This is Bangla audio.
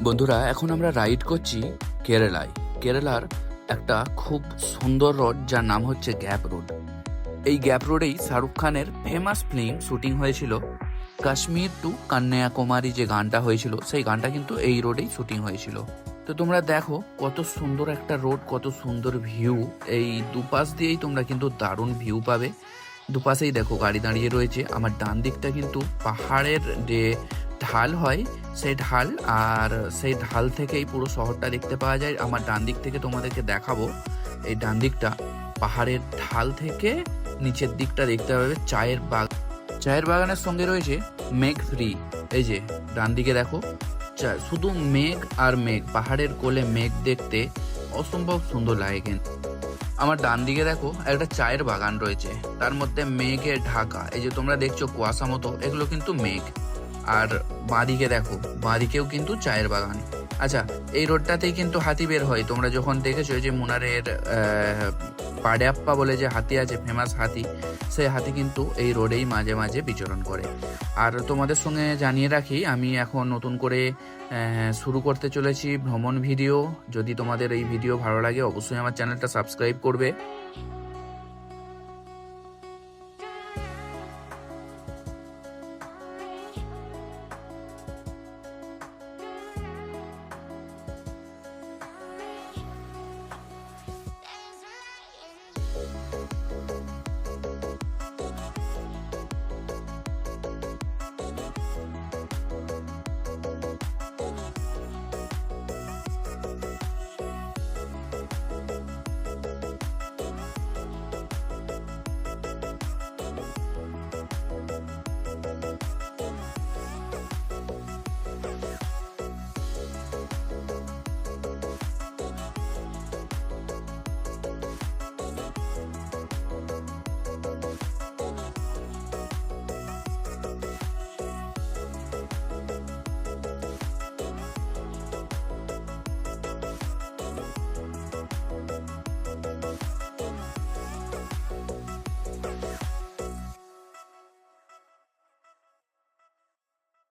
বন্ধুরা, এখন আমরা রাইড করছি কেরালায়। কেরালার একটা খুব সুন্দর রোড যার নাম হচ্ছে গ্যাপ রোড। এই গ্যাপ রোডেই শাহরুখ খানের ফেমাস ফিল্ম শুটিং হয়েছিল। কাশ্মীর টু কন্যাকুমারী যে গানটা হয়েছিল, সেই গানটা কিন্তু এই রোডেই শুটিং হয়েছিল। তো তোমরা দেখো কত সুন্দর একটা রোড, কত সুন্দর ভিউ। এই দুপাশ দিয়েই তোমরা কিন্তু দারুণ ভিউ পাবে। দুপাশেই দেখো গাড়ি দাঁড়িয়ে রয়েছে। আমার ডান দিকটা কিন্তু পাহাড়ের যে ঢাল হয় সেই ঢাল, আর সেই ঢাল থেকেই পুরো শহরটা দেখতে পাওয়া যায়। আমার ডান দিক থেকে তোমাদেরকে দেখাবো। এই ডান দিকটা পাহাড়ের ঢাল থেকে নিচের দিকটা দেখতে পাবে চায়ের বাগান। চায়ের বাগানের সঙ্গে রয়েছে মেঘ ফ্রি। এই যে ডান দিকে দেখো শুধু মেঘ আর মেঘ, পাহাড়ের কোলে মেঘ দেখতে অসম্ভব সুন্দর লাগে। কিন্তু আমার ডান দিকে দেখো একটা চায়ের বাগান রয়েছে, তার মধ্যে মেঘে ঢাকা। এই যে তোমরা দেখছো কুয়াশা মতো, এগুলো কিন্তু মেঘ। আর বাঁদিকে দেখো, বাঁদিকেও কিন্তু চায়ের বাগান। আচ্ছা, এই রোডটাতেই কিন্তু হাতি বের হয়। তোমরা যখন দেখেছো যে মুনারের পাডাপ্পা বলে যে হাতি আছে, ফেমাস হাতি, সেই হাতি কিন্তু এই রোডেই মাঝে মাঝে বিচরণ করে। আর তোমাদের সঙ্গে জানিয়ে রাখি, আমি এখন নতুন করে শুরু করতে চলেছি ভ্রমণ ভিডিও। যদি তোমাদের এই ভিডিও ভালো লাগে, অবশ্যই আমার চ্যানেলটা সাবস্ক্রাইব করবে।